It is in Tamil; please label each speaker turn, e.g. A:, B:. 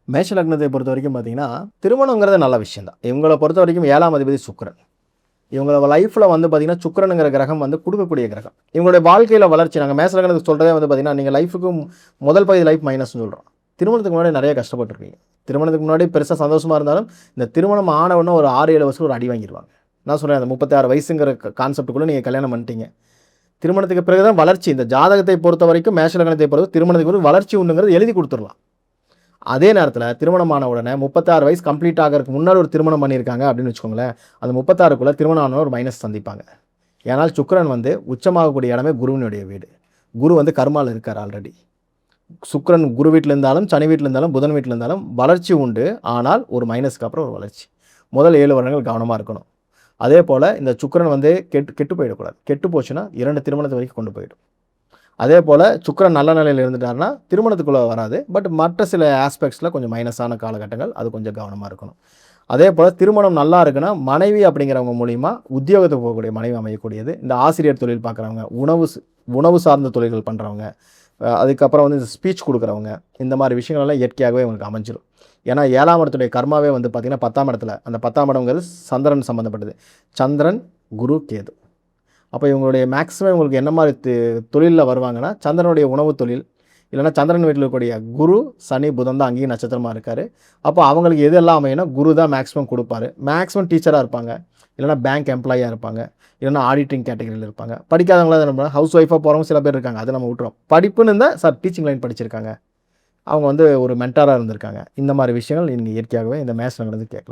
A: மேஷ லக்னத்தை பொறுத்த வரைக்கும் பார்த்தீங்கன்னா, திருமணங்கிறது நல்ல விஷயம் தான். இவங்கள பொறுத்த வரைக்கும் 7ஆம் அதிபதி சுக்கிரன். இவங்க லைஃப்ல வந்து பார்த்தீங்கன்னா, சுக்கிரனுங்கிற கிரகம் வந்து குடுக்கக்கூடிய கிரகம். இவங்களுடைய வாழ்க்கையில வளர்ச்சி நாங்க மேஷ லக்னத்துக்கு சொல்றதே வந்து பார்த்தீங்கன்னா, நீங்க லைஃப்‌க்கு முதல் பகுதி லைஃப் மைனஸ்ன்னு சொல்றோம். திருமணத்துக்கு முன்னாடி நெறைய கஷ்டப்பட்டுருப்பீங்க. திருமணத்துக்கு முன்னாடி பெருசா சந்தோஷமா இருந்தாலும், இந்த திருமணம் ஆன உடனே ஒரு 6, 7 வருஷம் ஒரு அடி வாங்கிருவாங்க. நான் சொல்றேன் அந்த 36 வயசுங்கிற கான்செப்ட்க்குள்ள நீங்க கல்யாணம் பண்ணிட்டீங்க. திருமணத்துக்கு பிறகு தான் வளர்ச்சி. இந்த ஜாதகத்தை பொறுத்தவரைக்கும் மேஷ லக்னத்தை பொறுத்த திருமணத்துக்கு பிறகு வளர்ச்சி உண்டுங்கிறது எழுதி குடுத்துறலாம். அதே நேரத்தில திருமணம் ஆன உடனே 36 வயசு கம்ப்ளீட் ஆகறதுக்கு முன்னாடி ஒரு திருமணம் பண்ணியிருக்காங்க அப்படின்னு வச்சுக்கோங்களேன். அந்த 36க்குள்ள திருமணம் ஆன ஒரு மைனஸ் சந்திப்பாங்க. ஏனால் சுக்கிரன் வந்து உச்சமாகக்கூடிய இடமே குருவினுடைய வீடு. குரு வந்து கர்மால இருக்கார் ஆல்ரெடி. சுக்கிரன் குரு வீட்ல இருந்தாலும், சனி வீட்ல இருந்தாலும், புதன் வீட்ல இருந்தாலும் வளர்ச்சி உண்டு. ஆனால் ஒரு மைனஸ்க்கு அப்புறம் ஒரு வளர்ச்சி. முதல் 7 வருடங்கள் கவனமா இருக்கணும். அதேபோல இந்த சுக்கிரன் வந்து கெட்டு போயிடக்கூடாது. கெட்டு போச்சுன்னா 2 திருமணத்து வரைக்கும் கொண்டு போயிடும். அதே போல் சுக்கிரன் நல்ல நிலையில் இருந்துட்டாருன்னா திருமணத்துக்குள்ளே வராது. பட் மற்ற சில ஆஸ்பெக்ட்ஸில் கொஞ்சம் மைனஸான காலகட்டங்கள் அது கொஞ்சம் கவனமாக இருக்கணும். அதே போல் திருமணம் நல்லா இருக்குன்னா மனைவி அப்படிங்கிறவங்க மூலிமா உத்தியோகத்துக்கு போகக்கூடிய மனைவி அமையக்கூடியது. இந்த ஆசிரியர் தொழில் பார்க்குறவங்க, உணவு சார்ந்த தொழில்கள் பண்ணுறவங்க, அதுக்கப்புறம் வந்து ஸ்பீச் கொடுக்குறவங்க, இந்த மாதிரி விஷயங்கள்லாம் இயற்கையாகவே உங்களுக்கு அமைஞ்சிடும். ஏன்னா 7ஆம் இடத்துடைய கர்மாவே வந்து பார்த்திங்கன்னா 10ஆம் இடத்துல, அந்த 10ஆம் இடம்ங்கிறது சந்திரன் சம்மந்தப்பட்டது. சந்திரன், குரு, கேது. அப்போ இவங்களுடைய மேக்ஸிமம் இவங்களுக்கு என்ன மாதிரி தொழிலில் வருவாங்கன்னா, சந்திரனுடைய உணவு தொழில், இல்லைனா சந்திரன் வீட்டில் இருக்கக்கூடிய குரு, சனி, புதன் தான் அங்கேயும் நட்சத்திரமாக இருக்கார். அப்போ அவங்களுக்கு எது எல்லாம் அமையும்னா குரு தான் மேக்ஸிமம் கொடுப்பாரு. மேக்ஸிமம் டீச்சராக இருப்பாங்க, இல்லைனா பேங்க் எம்ப்ளாயியாக இருப்பாங்க, இல்லைனா ஆடிட்டிங் கேட்டகரியில் இருப்பாங்க. படிக்காதவங்களாம் நம்ம ஹவுஸ் ஒய்ஃபாக போகிறவங்க சில பேர் இருக்காங்க, அதை நம்ம விட்டுறோம். படிப்புன்னு இருந்தால் சார் டீச்சிங் லைன் படிச்சிருக்காங்க, அவங்க வந்து ஒரு மென்டாராக இருந்திருக்காங்க. இந்த மாதிரி விஷயங்கள் நீங்கள் இயற்கையாகவே இந்த மேஷ லக்னத்துக்கு கேட்கலாம்.